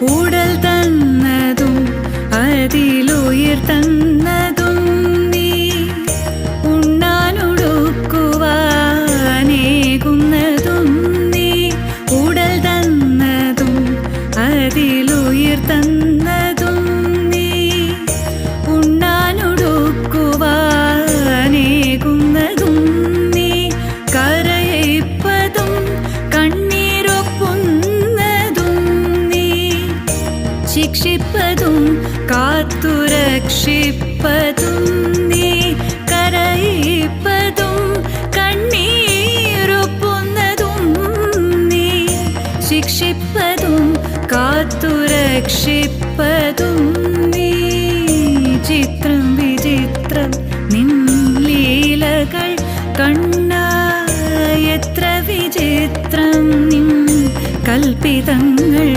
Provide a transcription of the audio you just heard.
ഉടൽ തന്നതും അതിലുയിർ തന്നതും നീ ഉണ്ണാനൊടുക്കുവാനേകുന്നതും നീ ഉടൽ തന്നതും അതിലുയിർ തന്നതും നീ ഉണ്ണാനൊടുക്കുവാനേകുന്നതും നീ കരയിപ്പതും കണ്ണീരൊപ്പുന്നതും നീ ശിക്ഷിപ്പതും കാത്തുരക്ഷിപ്പതും നീ കരയിപ്പതും കണ്ണീരൊപ്പുന്നതും നീ ശിക്ഷിപ്പതും കാത്തുരക്ഷിപ്പതും നീ ചിത്രം വിചിത്രം നിൻ ലീലകൾ കണ്ണാ എത്ര വിചിത്രം നിൻ കൽപ്പിതങ്ങൾ